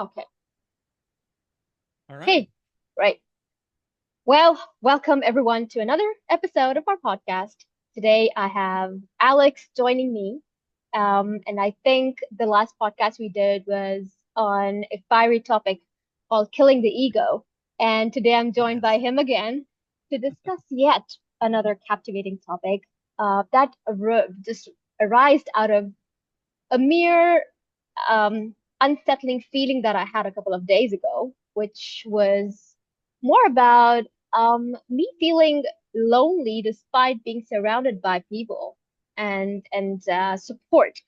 Okay. All right. Hey, right. Well, welcome everyone to another episode of our podcast. Today I have Alex joining me. And I think the last podcast we did was on a fiery topic called killing the ego. And today I'm joined by Yes. him again to discuss yet another captivating topic that just arised out of a mere unsettling feeling that I had a couple of days ago, which was more about me feeling lonely despite being surrounded by people and support.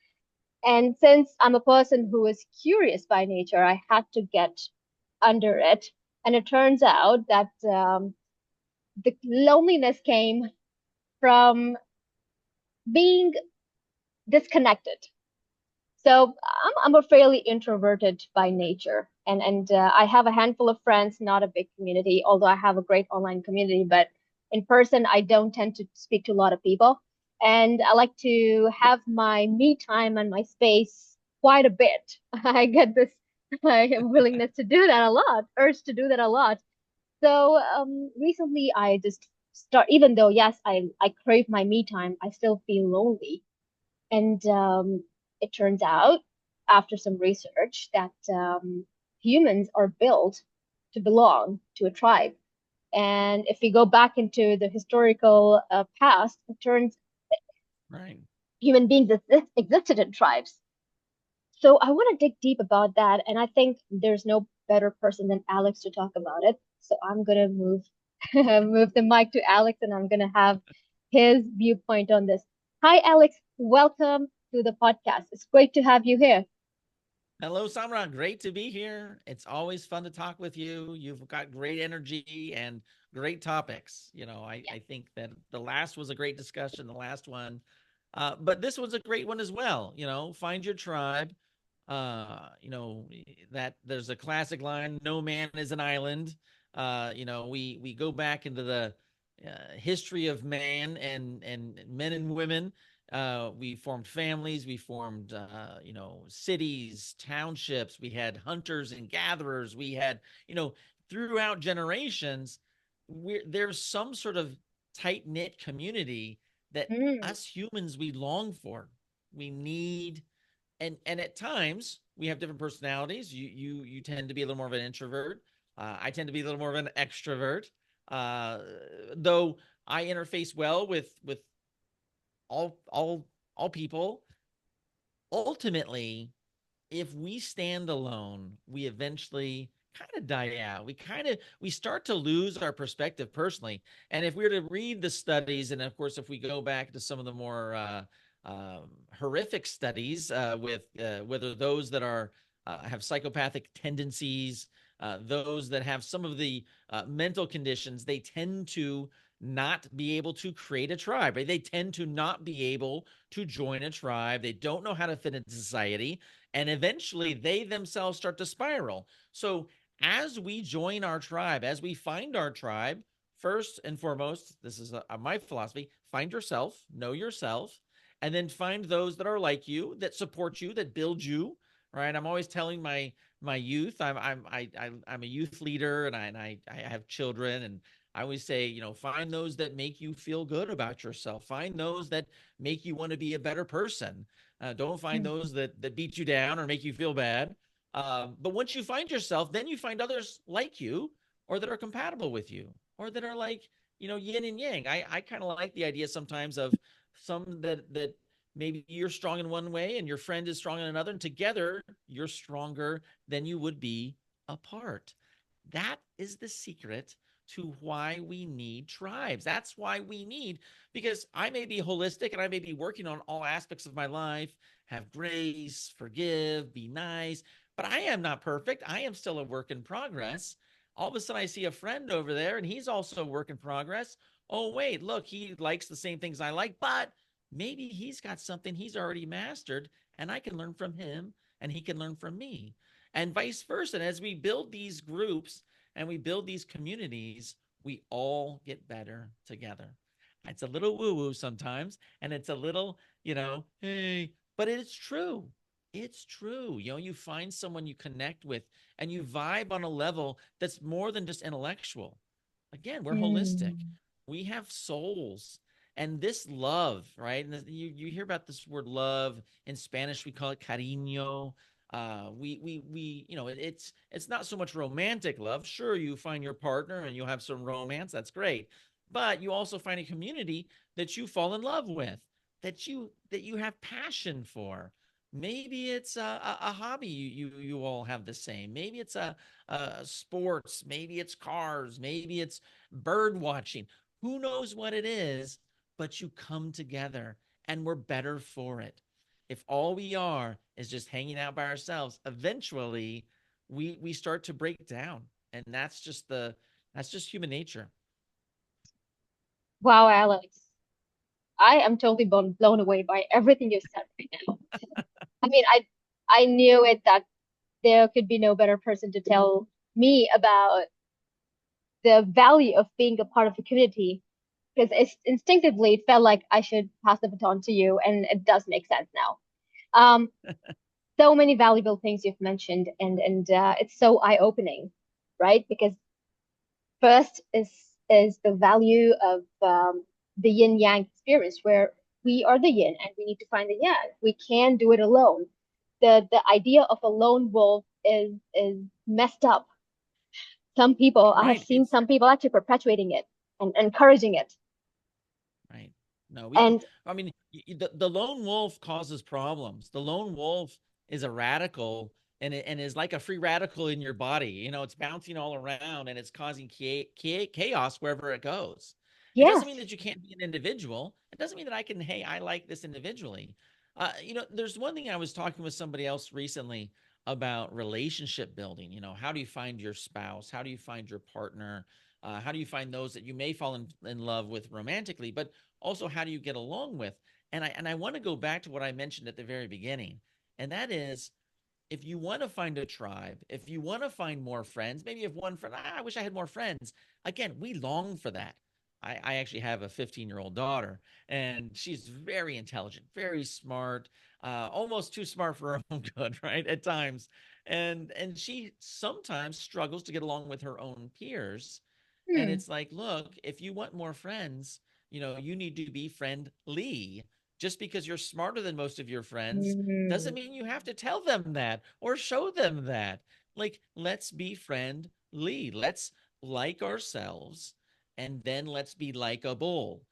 And since I'm a person who is curious by nature, I had to get under it. And it turns out that the loneliness came from being disconnected. So I'm a fairly introverted by nature, and I have a handful of friends, not a big community, although I have a great online community. But in person, I don't tend to speak to a lot of people, and I like to have my me time and my space quite a bit. I get this willingness to do that a lot, urge to do that a lot. So recently, I just start, even though yes, I crave my me time, I still feel lonely and it turns out, after some research, that humans are built to belong to a tribe. And if we go back into the historical past, it turns Right. human beings existed in tribes. So I want to dig deep about that, and I think there's no better person than Alex to talk about it. So I'm gonna move move the mic to Alex, and I'm gonna have his viewpoint on this. Hi, Alex. Welcome to the podcast. It's great to have you here. Hello, Samra. Great to be here. It's always fun to talk with you. You've got great energy and great topics. I think that the last was a great discussion, the last one. But this was a great one as well. Find your tribe. That there's a classic line, no man is an island. We go back into the history of man and men and women. We formed families, we formed cities, townships, we had hunters and gatherers, we had, throughout generations, there's some sort of tight knit community that Mm, us humans we long for. We need, and at times we have different personalities. You tend to be a little more of an introvert. I tend to be a little more of an extrovert. Uh, though I interface well with all people. Ultimately, if we stand alone, we eventually kind of die out. We start to lose our perspective personally. And if we were to read the studies, and of course, if we go back to some of the more horrific studies with whether those that are have psychopathic tendencies, those that have some of the mental conditions, they tend to not be able to create a tribe. Right? They tend to not be able to join a tribe. They don't know how to fit into society, and eventually they themselves start to spiral. So as we join our tribe, as we find our tribe, first and foremost, this is my philosophy: find yourself, know yourself, and then find those that are like you, that support you, that build you. Right? I'm always telling my youth, I'm a youth leader, and I have children, and I always say, find those that make you feel good about yourself. Find those that make you want to be a better person. Don't find mm, those that beat you down or make you feel bad. But once you find yourself, then you find others like you, or that are compatible with you, or that are like, yin and yang. I kind of like the idea sometimes of some that maybe you're strong in one way and your friend is strong in another, and together you're stronger than you would be apart. That is the secret to why we need tribes. That's why we need, because I may be holistic and I may be working on all aspects of my life, have grace, forgive, be nice, but I am not perfect. I am still a work in progress. All of a sudden, I see a friend over there and he's also a work in progress. Oh, wait, look, he likes the same things I like, but maybe he's got something he's already mastered and I can learn from him and he can learn from me, and vice versa. And as we build these groups and we build these communities, we all get better together. It's a little woo woo sometimes, and it's a little, hey, but it's true. It's true. You find someone you connect with and you vibe on a level that's more than just intellectual. Again, we're holistic. Hmm. We have souls. And this love, right? And you hear about this word love in Spanish, we call it cariño. It's not so much romantic love. Sure, you find your partner and you'll have some romance. That's great. But you also find a community that you fall in love with, that you have passion for. Maybe it's a hobby you all have the same. Maybe it's sports. Maybe it's cars. Maybe it's bird watching. Who knows what it is? But you come together, and we're better for it. If all we are is just hanging out by ourselves, eventually we start to break down, and that's just human nature. Wow, Alex, I am totally blown away by everything you said right now. I mean, I knew it that there could be no better person to tell me about the value of being a part of a community because it's instinctively it felt like I should pass the baton to you, and it does make sense now. Um, so many valuable things you've mentioned, and it's so eye-opening, right? Because first is the value of the yin yang experience, where we are the yin and we need to find the yang. We can't do it alone. The idea of a lone wolf is messed up. Some people, I have Right. seen some people actually perpetuating it and encouraging it. Right. No, And I mean, the lone wolf causes problems. The lone wolf is a radical and is like a free radical in your body. It's bouncing all around and it's causing chaos wherever it goes. It doesn't yes. mean that you can't be an individual. It doesn't mean that hey, I like this individually. There's one thing I was talking with somebody else recently about relationship building. How do you find your spouse? How do you find your partner? How do you find those that you may fall in love with romantically, but also how do you get along with? And I want to go back to what I mentioned at the very beginning, and that is if you want to find a tribe, if you want to find more friends, maybe you have one friend, I wish I had more friends. Again, we long for that. I actually have a 15-year-old daughter, and she's very intelligent, very smart, almost too smart for her own good, right? At times. And she sometimes struggles to get along with her own peers. And Hmm. it's like, look, if you want more friends, you need to be friendly. Just because you're smarter than most of your friends doesn't Hmm. mean you have to tell them that or show them that. Like, let's be friendly. Let's like ourselves and then let's be likable.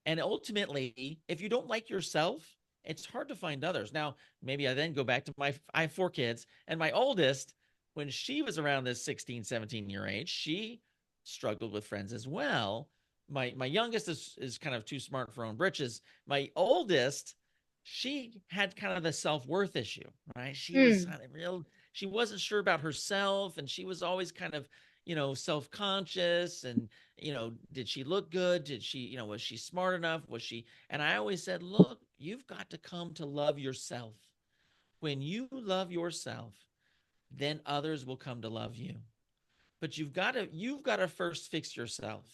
And ultimately, if you don't like yourself, it's hard to find others. Now, maybe I then go back to I have 4 kids, and my oldest, when she was around this 16, 17-year age, she struggled with friends as well. My youngest is kind of too smart for her own britches. My oldest, she had kind of the self-worth issue, right? She was Hmm. she wasn't sure about herself, and she was always kind of, self-conscious, and did she look good? Did she, was she smart enough? Was she? And I always said, look, you've got to come to love yourself. When you love yourself, then others will come to love you. But you've got to first fix yourself,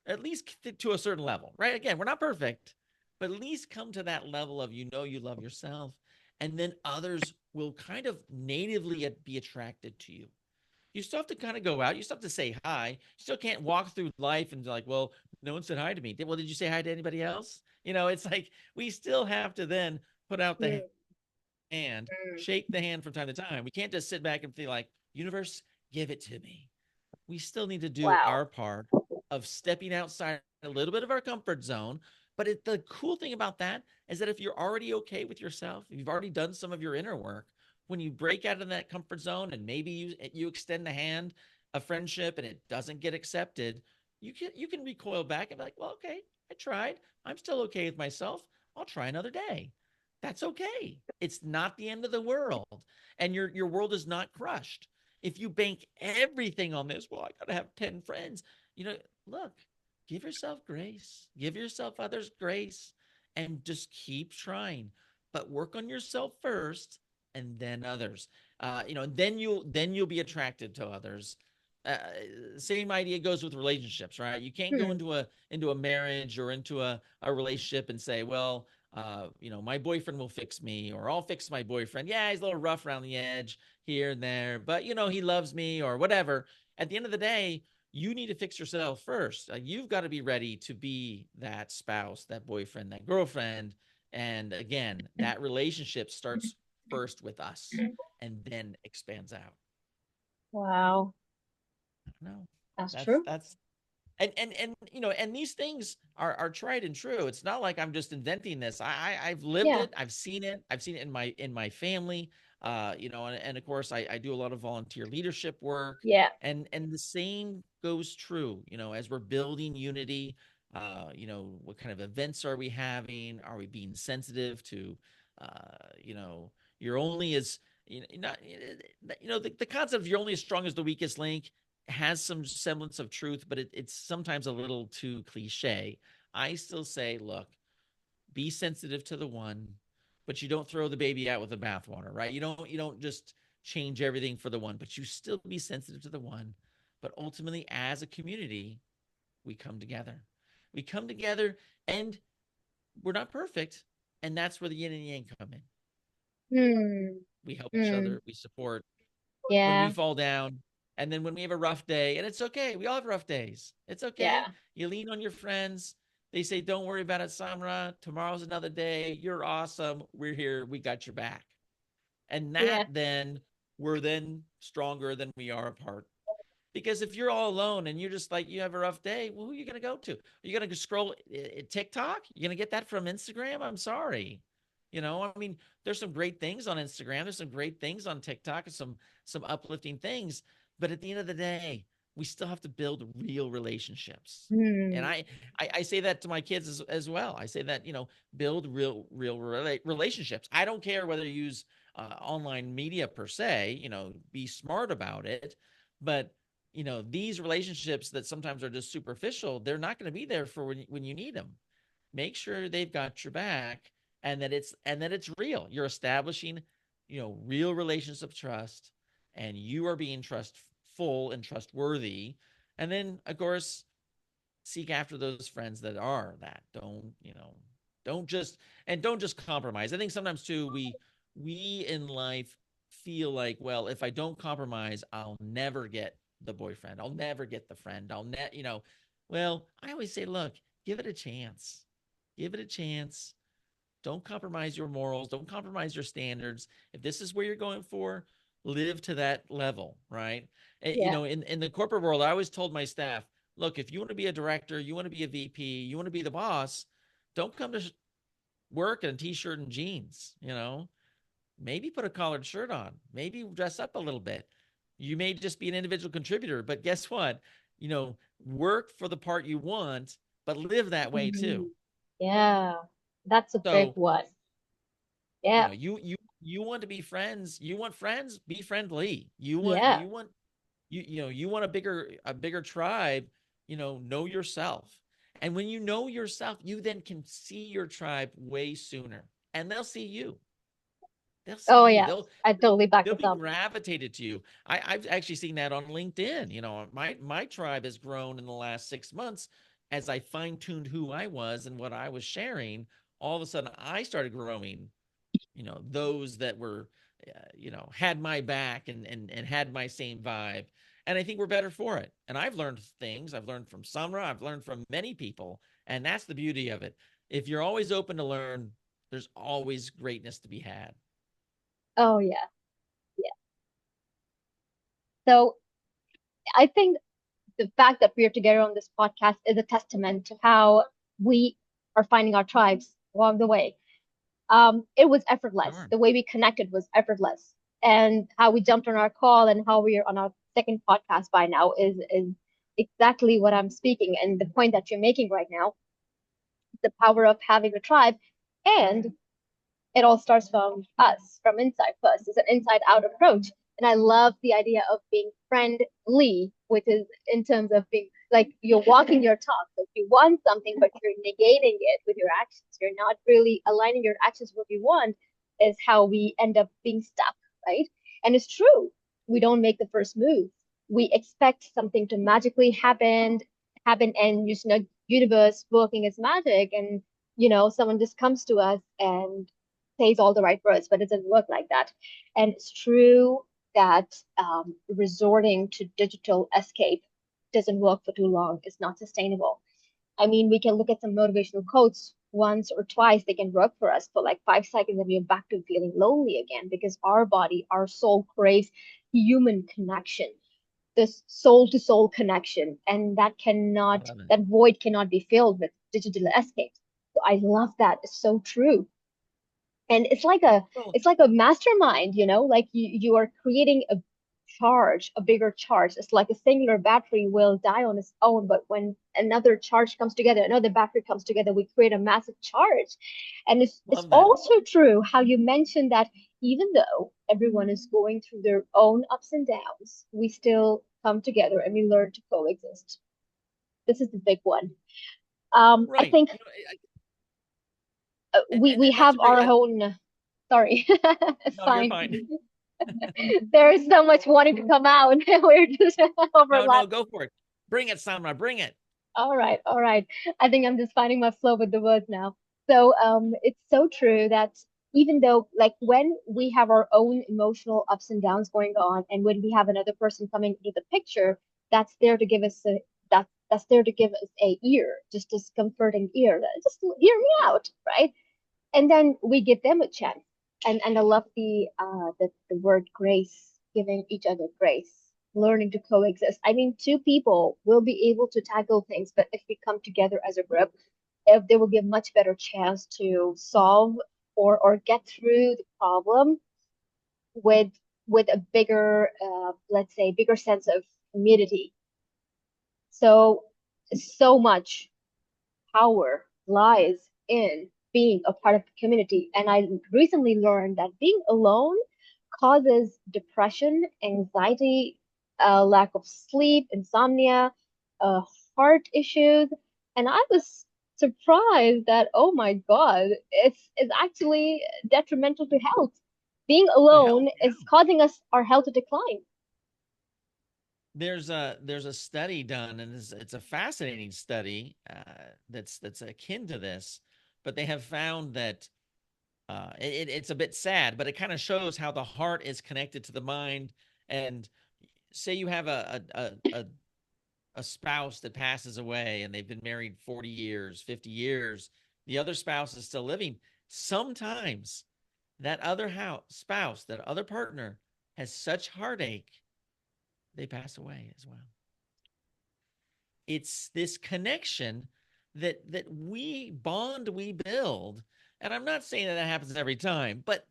at least to a certain level, right? Again, we're not perfect, but at least come to that level of you love yourself, and then others will kind of natively be attracted to you. You still have to kind of go out. You still have to say hi. You still can't walk through life and be like, well, no one said hi to me. Well, did you say hi to anybody else? It's like we still have to then put out the Hmm. hand, Hmm. shake the hand from time to time. We can't just sit back and feel like, universe, give it to me. We still need to do Wow. our part of stepping outside a little bit of our comfort zone. But the cool thing about that is that if you're already okay with yourself, if you've already done some of your inner work, when you break out of that comfort zone and maybe you extend the hand of friendship and it doesn't get accepted, you can recoil back and be like, well, okay, I tried. I'm still okay with myself. I'll try another day. That's okay. It's not the end of the world, and your world is not crushed. If you bank everything on this, well, I got to have 10 friends. Look, give yourself grace, give yourself others grace, and just keep trying. But work on yourself first, and then others. Then you'll be attracted to others. Uh, Same idea goes with relationships, right? You can't go Hmm. into a marriage or into a relationship and say, well, my boyfriend will fix me, or I'll fix my boyfriend. Yeah, he's a little rough around the edge here and there, but he loves me or whatever. At the end of the day, you need to fix yourself first. You've got to be ready to be that spouse, that boyfriend, that girlfriend. And again, that relationship starts first with us and then expands out. Wow, No, that's that's true. that's and and these things are tried and true. It's not like I'm just inventing this. I've lived Yeah, it. I've seen it in my family. And of course I do a lot of volunteer leadership work, yeah. and the same goes true. As we're building unity. What kind of events are we having? Are we being sensitive to, you know, you're only as not the concept of you're only as strong as the weakest link has some semblance of truth, but it's sometimes a little too cliche. I still say, look, be sensitive to the one, but you don't throw the baby out with the bathwater, right? You don't just change everything for the one, but you still be sensitive to the one. But ultimately, as a community, we come together. We come together, and we're not perfect, and that's where the yin and yang come in. Hmm. We help each Hmm. other. We support when we Yeah. fall down. And then when we have a rough day, and it's okay. We all have rough days. It's okay. Yeah. You lean on your friends. They say, don't worry about it, Samra. Tomorrow's another day. You're awesome. We're here. We got your back. And that Yeah. then we're then stronger than we are apart. Because if you're all alone and you're just like you have a rough day, well, who are you going to go to? Are you going to scroll TikTok? You're going to get that from Instagram? I'm sorry. I mean, there's some great things on Instagram. There's some great things on TikTok, and some uplifting things. But at the end of the day, we still have to build real relationships. And Hmm. I say that to my kids as well. I say that build relationships. I don't care whether you use online media per se. Be smart about it, but these relationships that sometimes are just superficial, they're not going to be there for when you need them. Make sure they've got your back, and that it's real. You're establishing, real relations of trust, and you are being trustful and trustworthy. And then, of course, seek after those friends that are that. Don't just don't just compromise. I think sometimes too we in life feel like, well, if I don't compromise, I'll never get the boyfriend. I'll never get the friend. Well, I always say, look, give it a chance. Give it a chance. Don't compromise your morals. Don't compromise your standards. If this is where you're going for, live to that level, right? Yeah. In the corporate world, I always told my staff, look, if you want to be a director, you want to be a VP, you want to be the boss, don't come to work in a t-shirt and jeans, maybe put a collared shirt on, maybe dress up a little bit. You may just be an individual contributor, but guess what? Work for the part you want, but live that way Hmm. too. Yeah. That's a big So one. Yeah. you want to be friends, you want friends, be friendly. you want Yeah. you want you want a bigger tribe. Know yourself. And when you know yourself, you then can see your tribe way sooner, and they'll see Oh, you yeah. they'll I totally back they'll this be up. gravitated to you. I've actually seen that on LinkedIn. My tribe has grown in the last 6 months as I fine-tuned who I was and what I was sharing. All of a sudden I started growing, those that were had my back and had my same vibe. And I think we're better for it. And I've learned things. I've learned from Samra. I've learned from many people. And that's the beauty of it. If you're always open to learn, there's always greatness to be had. Oh, yeah. Yeah. So I think the fact that we're together on this podcast is a testament to how we are finding our tribes along the way. It was effortless. Sure. The way we connected was effortless, and how we jumped on our call and how we are on our second podcast by now is exactly what I'm speaking. And the point that you're making right now, the power of having a tribe, and it all starts from us, from inside first. It's an inside out approach. And I love the idea of being friendly, which is in terms of being like you're walking your talk. So if you want something, but you're negating it with your actions, you're not really aligning your actions with what you want, is how we end up being stuck, right? And it's true. We don't make the first move. We expect something to magically happen and use the universe working as magic. And someone just comes to us and says all the right words, but it doesn't work like that. And it's true that resorting to digital escape doesn't work for too long. It's not sustainable. I mean, we can look at some motivational quotes once or twice. They can work for us for like 5 seconds, and we're back to feeling lonely again because our body, our soul craves human connection, this soul to soul connection, and I love it. that void cannot be filled with digital escape. So I love that. It's so true. And Well, it's like a mastermind, like you are creating a bigger charge. It's like a singular battery will die on its own, but when another charge comes together, another battery comes together, we create a massive charge. And it's love that. also true how you mentioned that even though everyone is going through their own ups and downs, we still come together and we learn to coexist. This is the big one. I Right. think we And that's have a great our own. Sorry, it's no, you're fine. fine. There is so much wanting to come out. We're just No, overlapping. no, go for it. Bring it, Samra, bring it. All right, all right. I think I'm just finding my flow with the words now. So, it's so true that even though, like, when we have our own emotional ups and downs going on, and when we have another person coming into the picture, that's there to give us that's there to give us a ear, just this comforting ear. Just hear me out, right? And then we give them a chance. And I love the word grace, giving each other grace, learning to coexist. I mean, two people will be able to tackle things, but if we come together as a group, if there will be a much better chance to solve or get through the problem with a bigger, let's say, bigger sense of community. So so much power lies in being a part of the community. And I recently learned that being alone causes depression, anxiety, lack of sleep, insomnia, uh, heart issues. And I was surprised that, oh my God, it's actually detrimental to health. Being The health, alone yeah. is causing us our health to decline. There's a study done, and it's a fascinating study that's akin to this, but they have found that it's a bit sad, but it kind of shows how the heart is connected to the mind. And say you have a spouse that passes away, and they've been married 40 years, 50 years, the other spouse is still living. Sometimes that other spouse, that other partner, has such heartache, they pass away as well. It's this connection that we bond, we build. And I'm not saying that that happens every time, but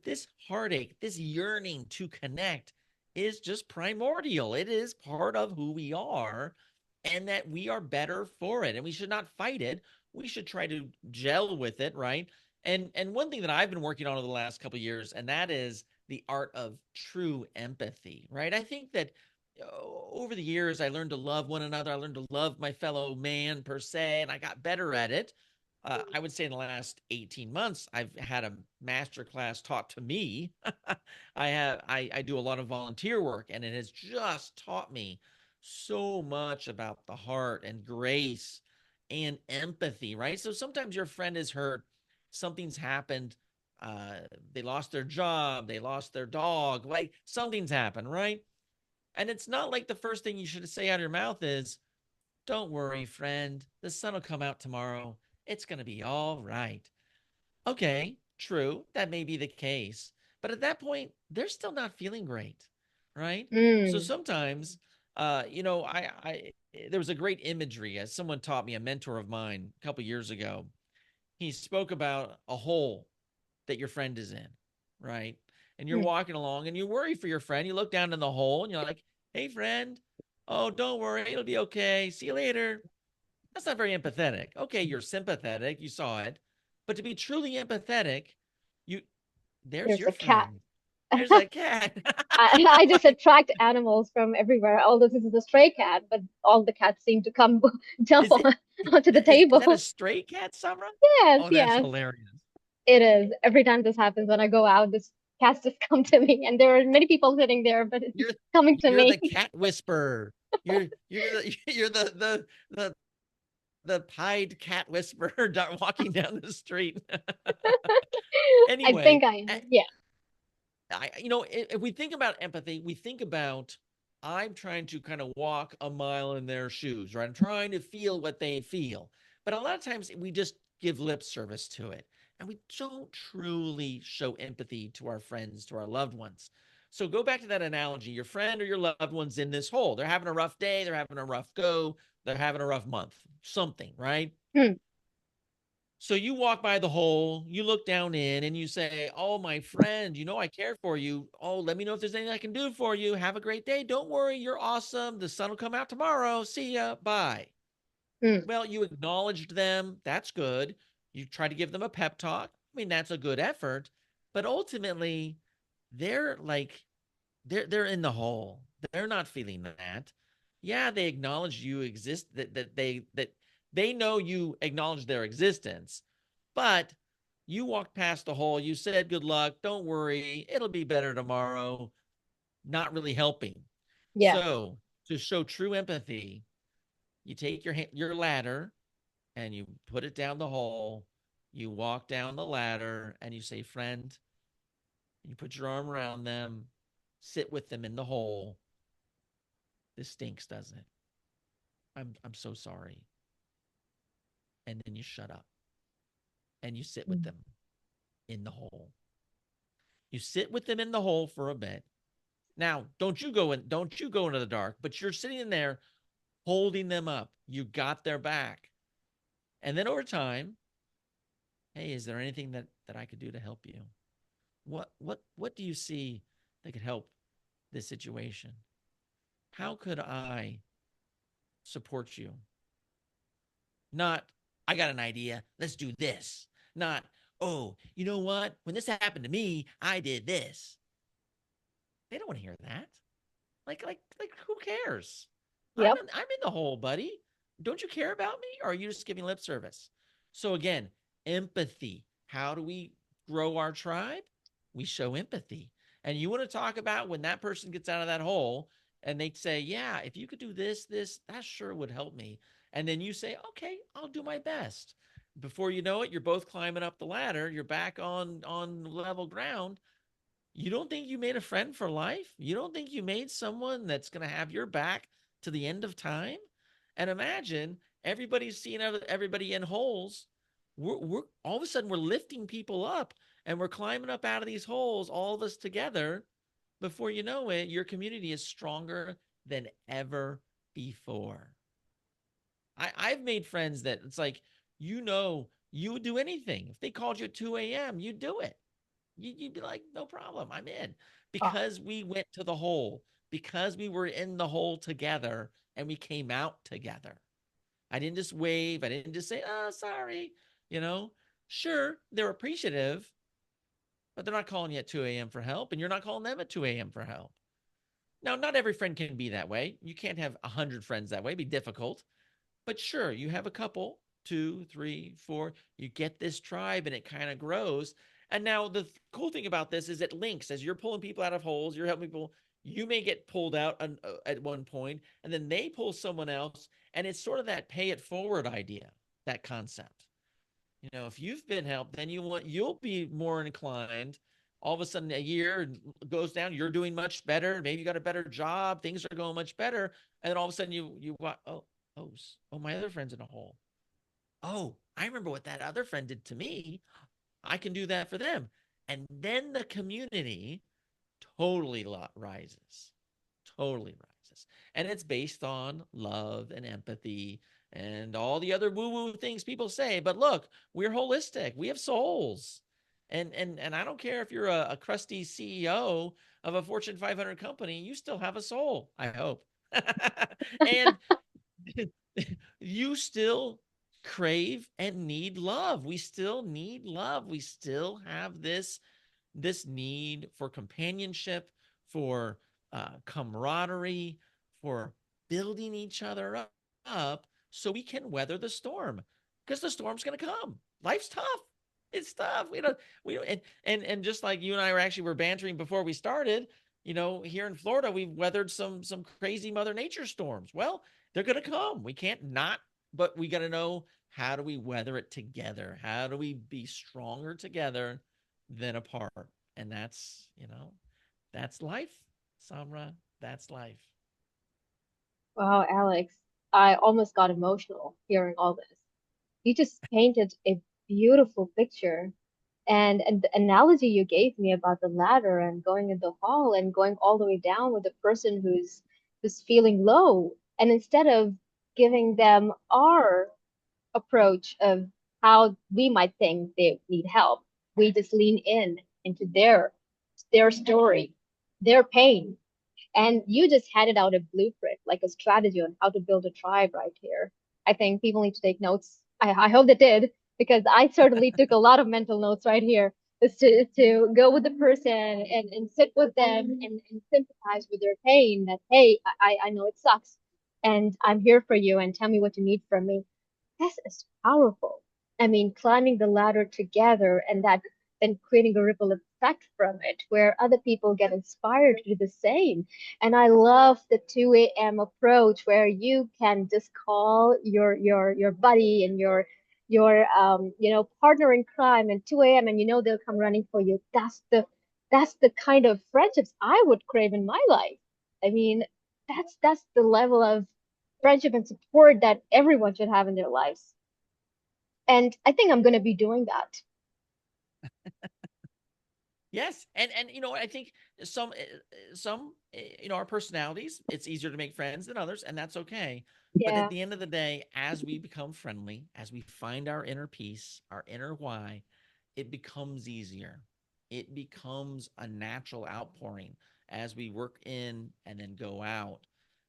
this heartache, this yearning to connect is just primordial. It is part of who we are, and that we are better for it, and we should not fight it. We should try to gel with it, right? And one thing that I've been working on over the last couple of years, and that is the art of true empathy, right? I think that over the years, I learned to love one another. I learned to love my fellow man per se, and I got better at it. I would say in the last 18 months, I've had a master class taught to me. I do a lot of volunteer work, and it has just taught me so much about the heart and grace and empathy, right? So sometimes your friend is hurt, something's happened, uh, they lost their job, they lost their dog, like something's happened, right? And it's not like the first thing you should say out of your mouth is, don't worry, friend. The sun will come out tomorrow. It's going to be all right. Okay, true. That may be the case. But at that point, they're still not feeling great. Right. So Mm, sometimes, there was a great imagery as someone taught me, a mentor of mine a couple years ago. He spoke about a hole that your friend is in, right? And you're mm. walking along and you worry for your friend. You look down in the hole and you're like, hey, friend, oh, don't worry. It'll be okay. See you later. That's not very empathetic. Okay, you're sympathetic. You saw it. But to be truly empathetic, you there's There's your a cat. friend. There's that cat. I just Like, attract animals from everywhere. Although this is a stray cat, but all the cats seem to come jump is it onto the is that a table. stray cat, Samra? Yes, Oh, that's yes, hilarious. it is. Every time this happens, when I go out, this cats just come to me, and there are many people sitting there, but it's You're just coming to you're the me. cat whisperer. You're the the pied cat whisperer walking down the street. I Anyway, think I am. Yeah. if we think about empathy, we think about I'm trying to kind of walk a mile in their shoes, right? I'm trying to feel what they feel. But a lot of times we just give lip service to it and we don't truly show empathy to our friends, to our loved ones. So go back to that analogy. Your friend or your loved one's in this hole. They're having a rough day, they're having a rough go, they're having a rough month, something, right? Hmm. So you walk by the hole, you look down in, and you say, "Oh, my friend, you know I care for you. Oh, let me know if there's anything I can do for you. Have a great day. Don't worry, you're awesome. The sun will come out tomorrow. See ya. Bye." Hmm. Well, you acknowledged them. That's good. You try to give them a pep talk. I mean, that's a good effort. But ultimately, they're like they're in the hole. They're not feeling that. Yeah, they acknowledge you exist, that they know you acknowledge their existence, but you walked past the hole, you said good luck, don't worry, it'll be better tomorrow, not really helping. Yeah. So to show true empathy, you take your ladder and you put it down the hole, you walk down the ladder and you say, friend, you put your arm around them, sit with them in the hole. This stinks, doesn't it? I'm so sorry. And then you shut up and you sit with Hmm. them in the hole. You sit with them in the hole for a bit. Now, don't you go into the dark, but you're sitting in there holding them up. You got their back. And then over time, hey, is there anything that I could do to help you? What do you see that could help this situation? How could I support you? Not, I got an idea. Let's do this. Not, oh, you know what? When this happened to me, I did this. They don't want to hear that. Like, who cares? Yep. I'm in the hole, buddy. Don't you care about me? Or are you just giving lip service? So again, empathy. How do we grow our tribe? We show empathy. And you want to talk about when that person gets out of that hole and they say, yeah, if you could do this, that sure would help me. And then you say, okay, I'll do my best. Before you know it, you're both climbing up the ladder. You're back on level ground. You don't think you made a friend for life? You don't think you made someone that's going to have your back to the end of time? And imagine everybody's seeing everybody in holes. We're all of a sudden we're lifting people up and we're climbing up out of these holes, all of us together. Before you know it, your community is stronger than ever before. I've made friends that it's like, you would do anything. If they called you at 2 a.m., you'd do it. You'd be like, no problem, I'm in. Oh, Because we went to the hole, because we were in the hole together and we came out together. I didn't just wave, I didn't just say, oh, sorry. You know, sure, they're appreciative, but they're not calling you at 2 a.m. for help, and you're not calling them at 2 a.m. for help. Now, not every friend can be that way. You can't have 100 friends that way, it'd be difficult. But sure, you have a couple, two, three, four, you get this tribe and it kind of grows. And now the cool thing about this is it links as you're pulling people out of holes, you're helping people. You may get pulled out at one point, and then they pull someone else. And it's sort of that pay it forward idea, that concept. If you've been helped, then you'll be more inclined. All of a sudden, a year goes down. You're doing much better. Maybe you got a better job. Things are going much better. And then all of a sudden, you oh, my other friend's in a hole. Oh, I remember what that other friend did to me. I can do that for them. And then the community totally rises, totally rises. And it's based on love and empathy and all the other woo-woo things people say. But look, we're holistic. We have souls. And I don't care if you're a crusty CEO of a Fortune 500 company, you still have a soul, I hope. And you still crave and need love. We still need love. We still have this need for companionship, for camaraderie, for building each other up so we can weather the storm because the storm's going to come. Life's tough. It's tough. We don't, and just like you and I were bantering before we started, here in Florida, we've weathered some crazy Mother Nature storms. Well, they're going to come. We can't not but we got to know, how do we weather it together? How do we be stronger together than apart? And that's life, Samra. That's life. Wow, Alex, I almost got emotional hearing all this. You just painted a beautiful picture. And the analogy you gave me about the ladder and going in the hall and going all the way down with the person who's feeling low. And instead of giving them our approach of how we might think they need help, we just lean in into their story, their pain, and you just handed out a blueprint, like a strategy on how to build a tribe right here. I think people need to take notes. I hope they did, because I certainly took a lot of mental notes right here. Is to go with the person and sit with them and sympathize with their pain that, hey, I know it sucks and I'm here for you and tell me what you need from me. This is powerful. I mean, climbing the ladder together and that then creating a ripple effect from it where other people get inspired to do the same. And I love the 2 a.m. approach where you can just call your buddy and your partner in crime at 2 a.m. and you know they'll come running for you. That's the kind of friendships I would crave in my life. I mean, that's the level of friendship and support that everyone should have in their lives. And I think I'm going to be doing that. Yes, and I think our personalities, it's easier to make friends than others, and that's okay. But at Yeah, the end of the day, as we become friendly, as we find our inner peace, our inner why, it becomes easier. It becomes a natural outpouring as we work in and then go out.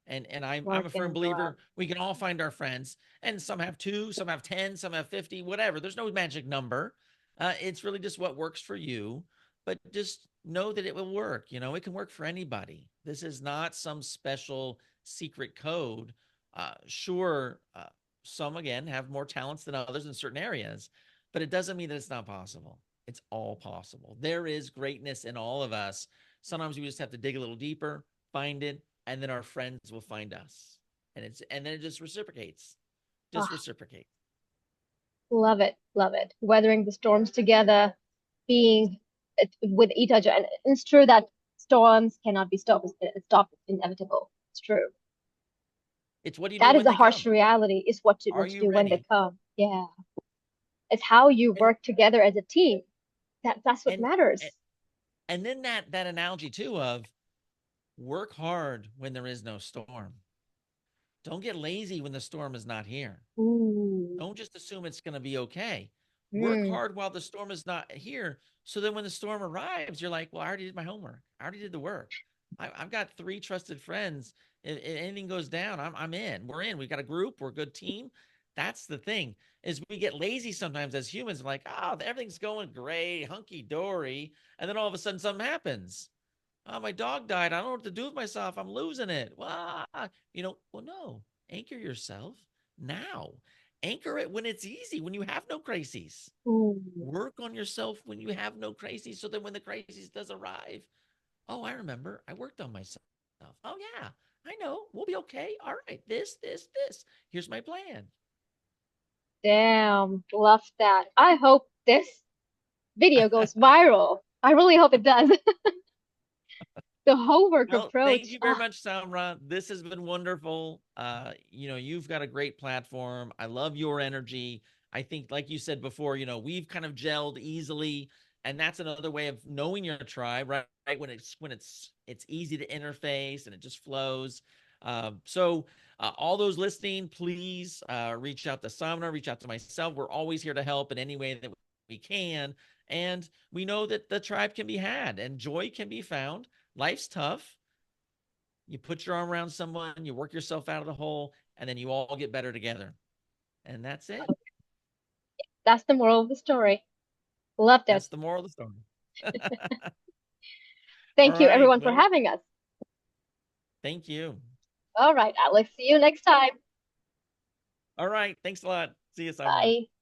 And I'm work a in firm and go believer out. we can all find our friends, and some have two, some have 10, some have 50, whatever. There's no magic number. It's really just what works for you, but just know that it will work. It can work for anybody. This is not some special secret code. Sure, some again have more talents than others in certain areas, but it doesn't mean that it's not possible. It's all possible. There is greatness in all of us. Sometimes we just have to dig a little deeper, find it, and then our friends will find us. And then it just reciprocates. Just Ah, reciprocate. love it, love it. Weathering the storms together, being with each other. And it's true that storms cannot be stopped. Stopped. It's inevitable. It's true. It's what do you do That is when a they harsh come? reality, is what to Are what to you do when they ready? come. Yeah. It's how you And work together as a team. That's what and matters. and then that analogy too of work hard when there is no storm. Don't get lazy when the storm is not here. Ooh. Don't just assume it's going to be okay. Work Mm. hard while the storm is not here. So then when the storm arrives, you're like, well, I already did my homework. I already did the work. I've got three trusted friends. If anything goes down, I'm in. We're in. We've got a group. We're a good team. That's the thing, is we get lazy sometimes as humans. Like, oh, everything's going great, hunky dory. And then all of a sudden something happens. Oh, my dog died. I don't know what to do with myself. I'm losing it. Well, no, anchor yourself now. Anchor it when it's easy, when you have no crises. Ooh. Work on yourself when you have no crises. So then when the crisis does arrive, oh, I remember I worked on myself. Oh, yeah, I know. We'll be okay. All right. This. Here's my plan. Damn, love that. I hope this video goes viral. I really hope it does. The homework Well, thank approach. you very much, Samra. This has been wonderful. You've got a great platform. I love your energy. I think, like you said before, we've kind of gelled easily, and that's another way of knowing your tribe, right? Right, when it's easy to interface and it just flows. So all those listening, please reach out to Samra, reach out to myself. We're always here to help in any way that we can, and we know that the tribe can be had and joy can be found. Life's tough. You put your arm around someone, you work yourself out of the hole, and then you all get better together. And that's it. That's the moral of the story. Loved it. That's the moral of the story. All Thank you, right. everyone, for Well, having us. thank you. All right, Alex. See you next time. All right. Thanks a lot. See you, Samra. Bye.